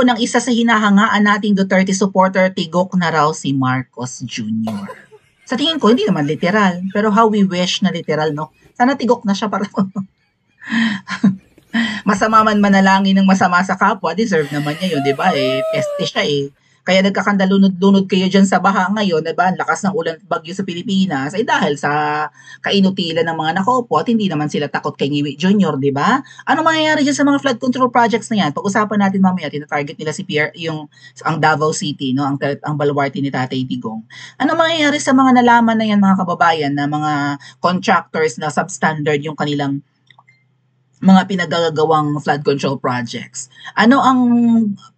ng isa sa hinahangaan nating Duterte supporter, tigok na raw si Marcos Jr. Sa tingin ko, hindi naman literal, pero how we wish na literal, no? Sana tigok na siya para masama man manalangin ng masama sa kapwa, deserve naman niya yun, di ba? Peste siya eh. Kaya nagkakandalunod-lunod kayo dyan sa baha ngayon, di ba? Ang lakas ng ulan at bagyo sa Pilipinas ay dahil sa kainutilan ng mga nakaupo at hindi naman sila takot kay Ngiwi Jr., di ba? Ano mangyayari dyan sa mga flood control projects na yan? Pag-usapan natin mamaya, tina-target nila si Pierre, ang Davao City, no? Ang baluarte ni Tatay Digong. Ano mangyayari sa mga nalaman na yan, mga kababayan, na mga contractors na substandard yung kanilang mga pinagagawang flood control projects? Ano ang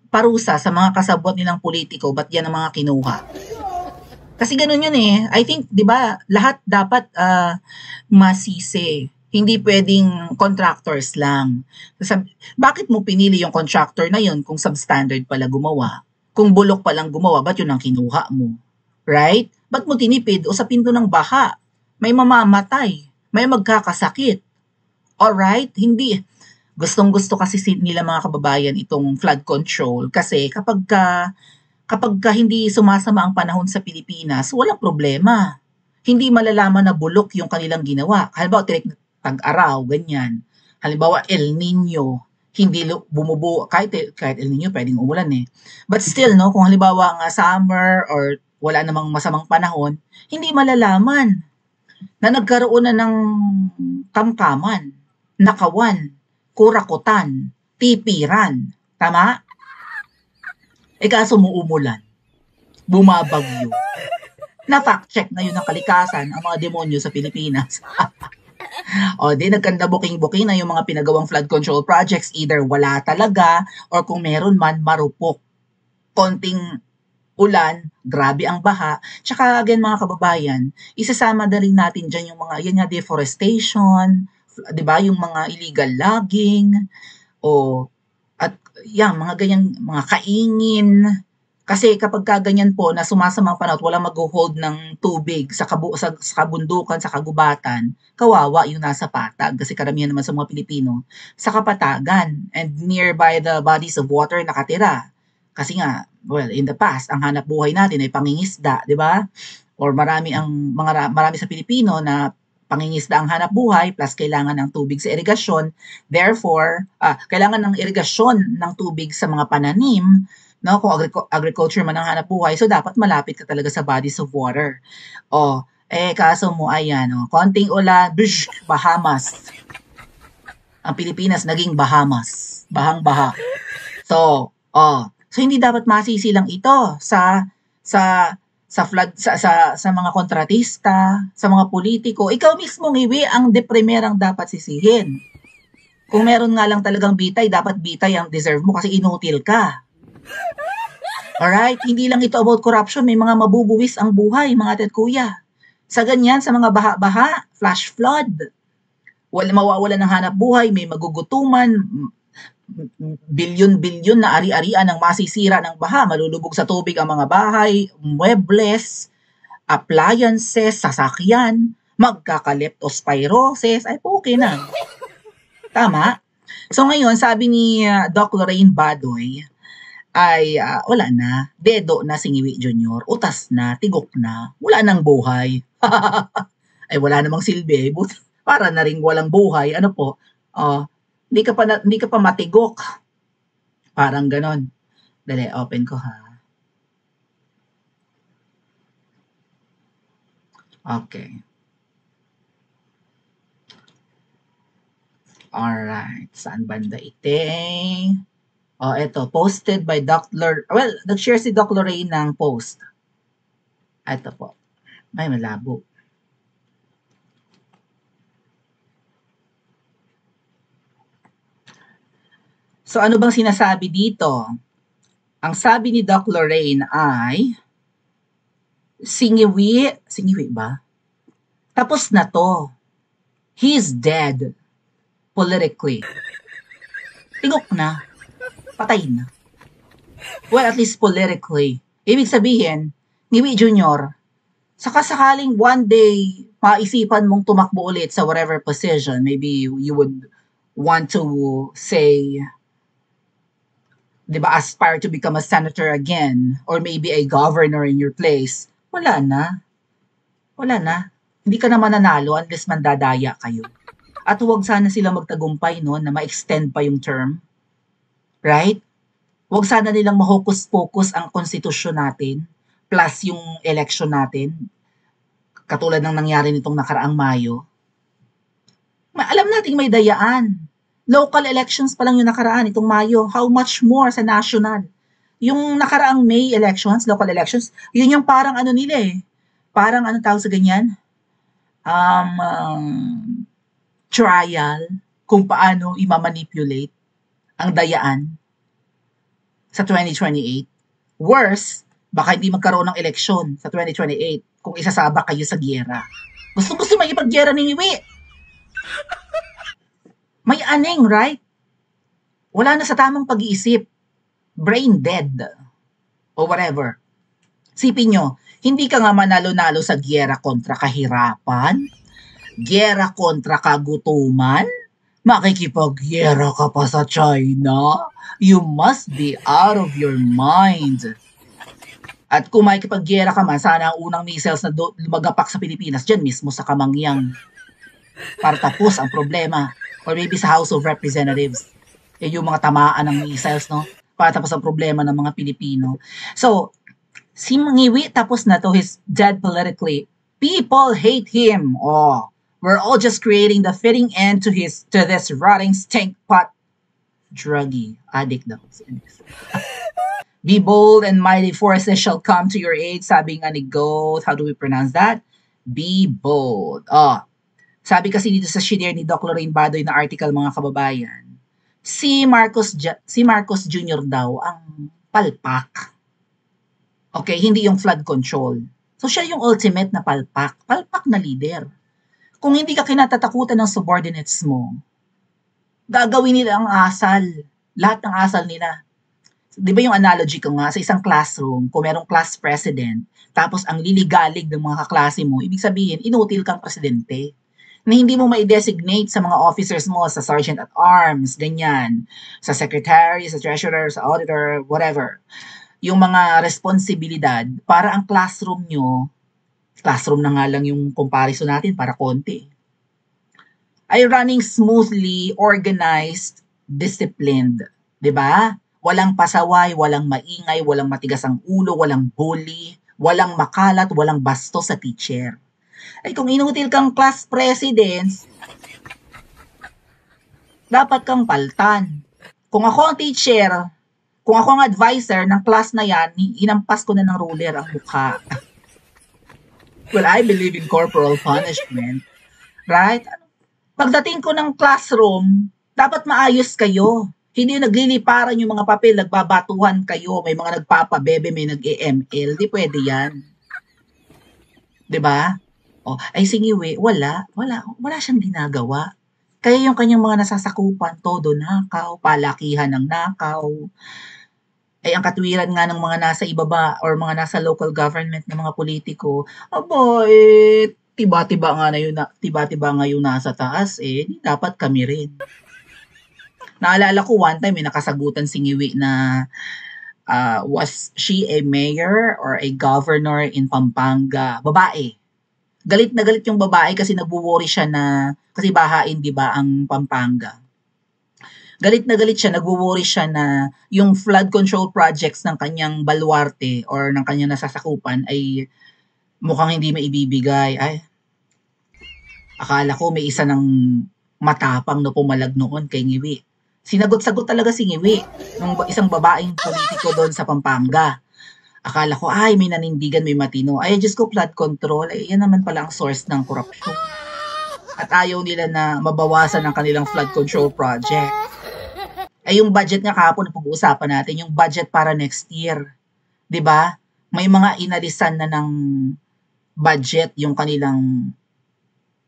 parusa sa mga kasabwat nilang politiko? Ba't yan ang mga kinuha? Kasi ganun yun eh. I think, di ba, lahat dapat masisi. Hindi pwedeng contractors lang. Bakit mo pinili yung contractor na yun kung substandard pala gumawa? Kung bulok palang gumawa, ba't yun ang kinuha mo? Right? Ba't mo tinipid? O sa pinto ng baha, may mamamatay, may magkakasakit. Alright? Hindi. Gustong-gusto kasi nila mga kababayan itong flood control kasi kapag hindi sumasama ang panahon sa Pilipinas, walang problema. Hindi malalaman na bulok yung kanilang ginawa. Halimbawa, tag-araw, ganyan. Halimbawa, El Nino, hindi bumubuo, kahit El Nino pwedeng umulan eh. But still, no, kung halimbawa nga summer or wala namang masamang panahon, hindi malalaman na nagkaroon na ng kamkaman, nakawan, kurakutan, tipiran. Tama? Kaso umuumulan, bumabagyo. Na-fact check na yun ng kalikasan ang mga demonyo sa Pilipinas. O di nagkanda-booking na yung mga pinagawang flood control projects, either wala talaga or kung meron man, marupok. Konting ulan, grabe ang baha. Tsaka again mga kababayan, isasama na rin natin dyan yung mga, yan nga, deforestation, di ba, yung mga illegal logging, at yan, mga ganyan, mga kaingin. Kasi kapag kaganyan po na sumasama ang panahon at walang mag-hold ng tubig sa kabundukan, sa kagubatan, kawawa yung nasa patag. Kasi karamihan naman sa mga Pilipino, sa kapatagan and nearby the bodies of water nakatira. Kasi nga, well, in the past, ang hanap buhay natin ay pangingisda, di ba? Or marami sa Pilipino na pangingisda ang hanap buhay plus kailangan ng tubig sa irigasyon. Therefore, kailangan ng irigasyon ng tubig sa mga pananim, no? Kung agriculture man ang hanap buhay, so dapat malapit ka talaga sa bodies of water. Kaso mo, ayan, konting ulan, Bahamas. Ang Pilipinas naging Bahamas. Bahang-baha. So hindi dapat masisi lang ito sa flood, sa mga kontratista, sa mga politiko. Ikaw mismo, Ngiwi, ang de primerang dapat sisihin. Kung meron nga lang talagang bitay, dapat bitay ang deserve mo kasi inutil ka. Alright? Hindi lang ito about corruption, may mga mabubuwis ang buhay, mga tet kuya. Sa ganyan, sa mga baha-baha, flash flood, mawawalan ng hanap buhay, may magugutuman, bilyon-bilyon na ari-arian ang masisira ng baha, malulubog sa tubig ang mga bahay, muebles, appliances, sasakyan, magkaka-leptospirosis, ay okay na. Tama? So ngayon, sabi ni Doc Lorraine Badoy, ay wala na, dedo na si Ngiwi Jr., utas na, tigok na, wala nang buhay. Ay wala namang silbi, para na ring walang buhay, ano po, hindi ka pa matigok. Parang ganon. Dali, open ko ha. Okay. Alright. Saan banda ite? Ito. Posted by Dr. Well, nag-share si Dr. Lorraine ng post. Ito po. May malabo. So ano bang sinasabi dito? Ang sabi ni Doc Lorraine ay Ngiwi ba? Tapos na to. He's dead. Politically. Tigok na. Patay na. Well, at least politically. Ibig sabihin, Ngiwi Jr., sakasakaling one day maisipan mong tumakbo ulit sa whatever position, maybe you would want to say 'di ba, aspire to become a senator again or maybe a governor in your place, wala na. Wala na. Hindi ka na mananalo unless mandadaya kayo. At huwag sana sila magtagumpay no na ma-extend pa yung term, right? Huwag sana nilang ma-hocus-pocus ang konstitusyon natin plus yung election natin katulad ng nangyari nitong nakaraang Mayo. Alam nating may dayaan. Local elections pa lang yung nakaraan itong Mayo. How much more sa national? Yung nakaraang May elections, local elections, yun yung parang ano nila eh. Parang ano tawag sa ganyan? Trial kung paano i-manipulate ang dayaan sa 2028. Worse, baka hindi magkaroon ng eleksyon sa 2028 kung isasabak kayo sa giyera. Gusto makipag-giyera ni Iwi. May aning, right? Wala na sa tamang pag-iisip. Brain dead. O whatever. Sipin nyo, hindi ka nga manalo-nalo sa giyera kontra kahirapan, giyera kontra kagutuman, makikipag-giyera ka pa sa China. You must be out of your mind. At kung makikipag-giyera ka man, sana ang unang missiles na lumagapak sa Pilipinas, dyan mismo sa Kamangyang. Para tapos ang problema. Or maybe sa House of Representatives. Yung mga tamaan ng missiles, no? Para tapos ang problema ng mga Pilipino. So, si Ngiwi tapos na to, he's dead politically. People hate him. Oh, we're all just creating the fitting end to this rotting stink pot druggie addict daw. Be bold and mighty forces shall come to your aid. Sabi nga ni Goat, how do we pronounce that? Be bold. Oh, sabi kasi dito sa share ni Doc Lorraine Badoy na article mga kababayan, si Marcos Jr. daw ang palpak. Okay, hindi yung flood control. So siya yung ultimate na palpak na leader. Kung hindi ka kinatatakutan ng subordinates mo, gagawin nila ang asal. Lahat ng asal nila. Di ba yung analogy ko nga, sa isang classroom, kung merong class president, tapos ang liligalig ng mga kaklase mo, ibig sabihin, inutil kang presidente. Na hindi mo ma-designate sa mga officers mo, sa sergeant at arms, ganyan, sa secretary, sa treasurer, sa auditor, whatever. Yung mga responsibilidad para ang classroom nyo, classroom na nga lang yung comparison natin para konti, ay running smoothly, organized, disciplined. Diba? Walang pasaway, walang maingay, walang matigas ang ulo, walang bully, walang makalat, walang basto sa teacher. Ay kung inutil kang class presidents, dapat kang paltan. Kung ako ang teacher, kung ako ang advisor ng class na yan, inampas ko na ng ruler ang mukha. Well, I believe in corporal punishment. Right? Pagdating ko ng classroom, dapat maayos kayo. Hindi yung nagliliparan yung mga papel, nagbabatuhan kayo, may mga nagpapabebe, may nag-EML. Di pwede yan. Diba? Oh, ay Singiwi, wala siyang ginagawa. Kaya yung kanyang mga nasasakupan, todo nakaw, palakihan ng nakaw. Ay ang katwiran nga ng mga nasa ibaba or mga nasa local government ng mga politiko, tiba-tiba nga yung nasa taas dapat kami rin. Naalala ko one time may nakasagutan si Ngiwi na was she a mayor or a governor in Pampanga? Babae. Galit na galit yung babae kasi nagwo-worry siya na, kasi bahain, di ba, ang Pampanga. Galit na galit siya, nagwo-worry siya na yung flood control projects ng kanyang baluarte or ng kanyang nasasakupan ay mukhang hindi maibibigay. Ay, akala ko may isa ng matapang na pumalag noon kay Ngiwi. Sinagot-sagot talaga si Ngiwi, ng isang babaeng politiko doon sa Pampanga. Akala ko, may nanindigan, may matino. Ay, Diyos ko, flood control. Ay, yan naman pala ang source ng korupsyon. At ayaw nila na mabawasan ang kanilang flood control project. Ay, yung budget nga kahapon, pag-uusapan natin, yung budget para next year. 'Di ba? May mga inalisan na ng budget yung kanilang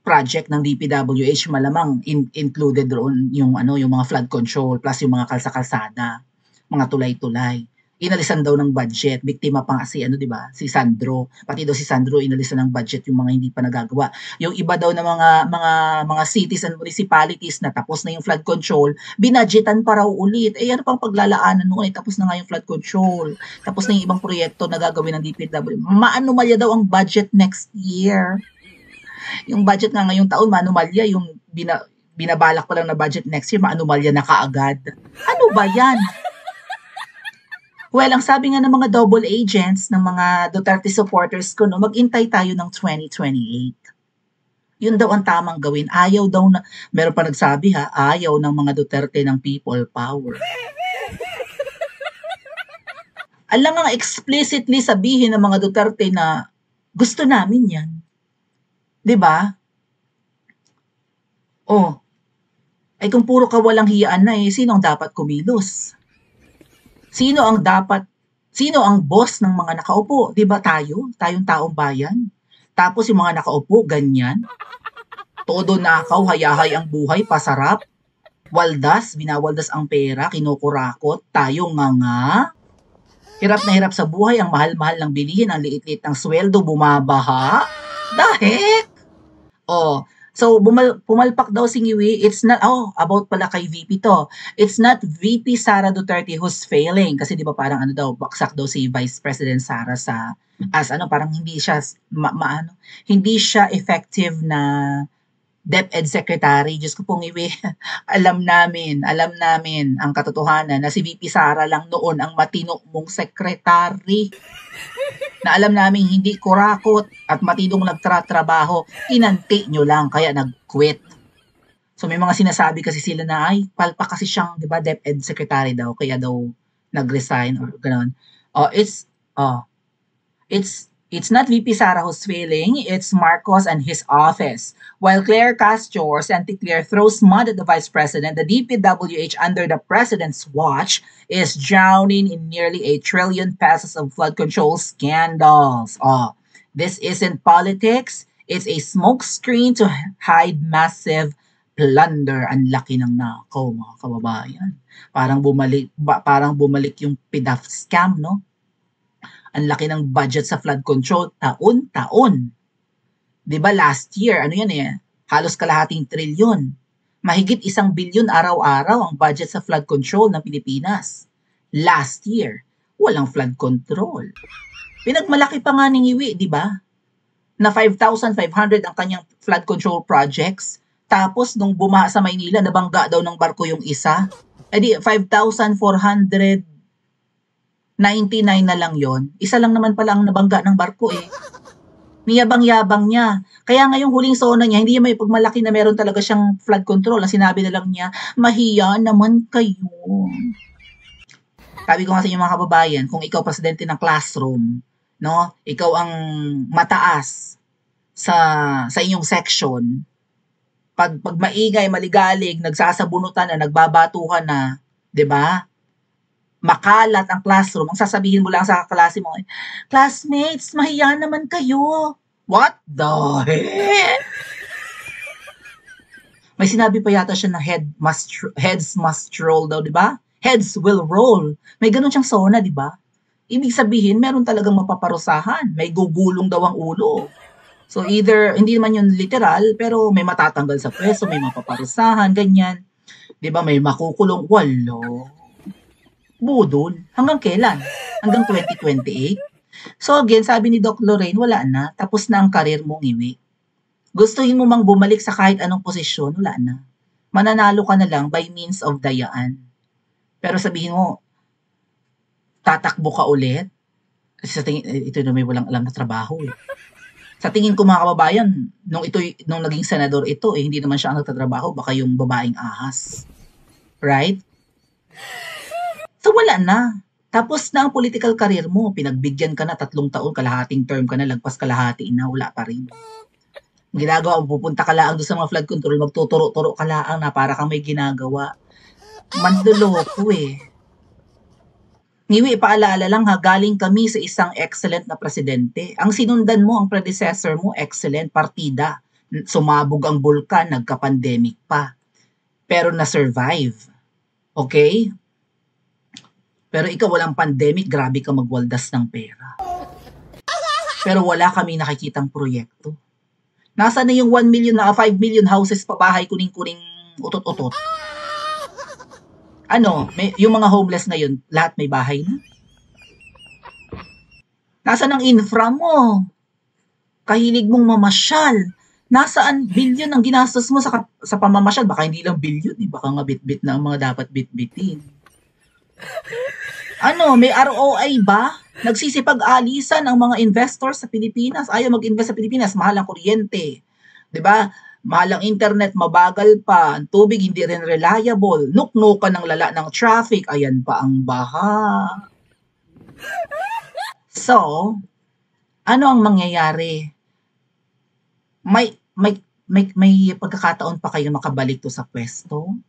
project ng DPWH, malamang included doon yung mga flood control plus yung mga kalsa-kalsada, mga tulay-tulay. inalisan daw ng budget. Biktima pa nga si ano, 'di ba? Si Sandro. Pati daw si Sandro inalisan ng budget yung mga hindi pa nagagawa. Yung iba daw na mga cities and municipalities na tapos na yung flood control, binudgetan pa raw ulit. Eh ano pang paglalaanan noon? Eh, tapos na nga yung flood control. Tapos na yung ibang proyekto na gagawin ng DPW. Maanomalya daw ang budget next year. Yung budget nga ngayong taon, maanomalya. Yung binabalak pa lang na budget next year, maanomalya na kaagad. Ano ba yan? Well, ang sabi nga ng mga double agents, ng mga Duterte supporters ko, no, mag-intay tayo ng 2028. Yun daw ang tamang gawin. Ayaw daw na, meron pa nagsabi ha, ayaw ng mga Duterte ng people power. Alam nga explicitly sabihin ng mga Duterte na gusto namin yan. 'Di ba? Oh, ay kung puro kawalang hiyaan na sino ang dapat kumilos? Sino ang boss ng mga nakaupo? 'Di ba tayong taong bayan? Tapos yung mga nakaupo, ganyan. Todo nakaw, hayahay ang buhay, pasarap. Waldas, binawaldas ang pera, kinukurakot. Tayo nga. Hirap na hirap sa buhay, ang mahal-mahal ng bilihin, ang liit-liit ng sweldo, bumabaha. Dahil, so pumalpak daw si Ngiwi, it's not, about pala kay VP to. It's not VP Sara Duterte who's failing. Kasi di ba parang baksak daw si Vice President Sara parang hindi siya, hindi siya effective na DepEd Secretary. Diyos ko pong alam namin ang katotohanan na si VP Sara lang noon ang matino mong secretary. Na alam namin hindi kurakot at matinong nagtratrabaho, inanti nyo lang, kaya nag-quit. So may mga sinasabi kasi sila na, palpa kasi siyang, di ba, DepEd Secretary daw, kaya daw nag-resign or gano'n. It's not VP Sara who's failing, it's Marcos and his office. While Claire Castro or Claire throws mud at the Vice President, the DPWH under the President's watch is drowning in nearly 1 trillion pesos of flood control scandals. This isn't politics, it's a smokescreen to hide massive plunder. Ang laki ng nakaw, mga kababayan. Parang bumalik yung PDAF scam, no? Ang laki ng budget sa flood control, taon-taon. 'Di ba last year, halos kalahating trilyon. Mahigit 1 bilyon araw-araw ang budget sa flood control ng Pilipinas. Last year, walang flood control. Pinagmalaki pa nga ni Ngiwi, 'di ba? Na 5,500 ang kanyang flood control projects. Tapos nung bumaha sa Maynila, nabangga daw ng barko yung isa. Di 5,499 na lang yon. Isa lang naman pala ang nabangga ng barko Niyabang-yabang niya. Kaya ngayong huling sona niya, hindi niya may pagmalaki na meron talaga siyang flood control. Ang sinabi na lang niya, mahiya naman kayo. Sabi ko nga sa inyo mga kababayan, kung ikaw presidente ng classroom, no? Ikaw ang mataas sa inyong section. Pag maingay, maligalig, nagsasabunutan na, nagbabatuhan na, 'di ba? Makalat ang classroom, ang sasabihin mo lang sa kaklase mo, classmates, mahiya naman kayo. What the heck? May sinabi pa yata siya na heads must roll daw, di ba? Heads will roll. May ganun siyang sona, di ba? Ibig sabihin, meron talagang mapaparusahan. May gugulong daw ang ulo. So either, hindi naman yun literal, pero may matatanggal sa pwesto, may mapaparusahan, ganyan. Di ba? May makukulong. Walo. Budol. Hanggang kailan? Hanggang 2028? So again, sabi ni Doc Lorraine, wala na. Tapos na ang karir mong Ngiwi. Gustuhin mo mang bumalik sa kahit anong posisyon, wala na. Mananalo ka na lang by means of dayaan. Pero sabihin mo, tatakbo ka ulit? Sa tingin, ito na may walang alam na trabaho Sa tingin ko mga kababayan, nung naging senador ito, hindi naman siya ang nagtatrabaho, baka yung babaeng ahas. Right? So wala na. Tapos na ang political career mo. Pinagbigyan ka na 3 taon, kalahating term ka na, lagpas kalahati na, wala pa rin. Ginagawa, pupunta ka lang doon sa mga flood control, magtuturo-turo ka lang na para kang may ginagawa. Manduloko Ngiwi, paalala lang galing kami sa isang excellent na presidente. Ang sinundan mo, ang predecessor mo, excellent, partida. Sumabog ang bulkan, nagka-pandemic pa. Pero na-survive. Okay? Pero ikaw walang pandemic, grabe ka magwaldas ng pera. Pero wala kami nakikitang proyekto. Nasa na yung 1 million na 5 million houses pa bahay kuning-kuning utot-utot? Ano, yung mga homeless ngayon, lahat may bahay na? Nasaan ang infra mo? Kahilig mong mamasyal. Nasaan bilyon ang ginastos mo sa pamamasyal? Baka hindi lang bilyon, baka nga bit-bit na ang mga dapat bit-bitin. Ano, may ROI ba? Nagsisipag-alisan ang mga investors sa Pilipinas. Ayaw mag-invest sa Pilipinas, mahal ang kuryente. 'Di ba? Mahal ang internet, mabagal pa. Ang tubig hindi rin reliable. Nuknukan ng lala ng traffic. Ayan pa ang baha. So, ano ang mangyayari? May pagkakataon pa kayo makabalik to sa pwesto?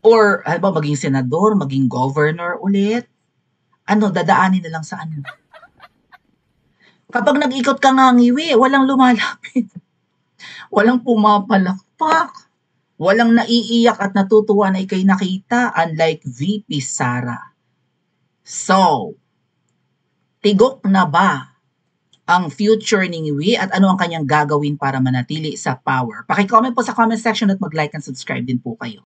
Or, halimbawa, maging senador, maging governor ulit? Ano, dadaanin na lang sa ano? Kapag nag-ikot ka nga ngiwi, walang lumalapit. Walang pumapalakpak. Walang naiiyak at natutuwa na ikay nakita, unlike VP Sara. So, tigok na ba ang future ni Ngiwi at ano ang kanyang gagawin para manatili sa power? Paki-comment po sa comment section at mag-like and subscribe din po kayo.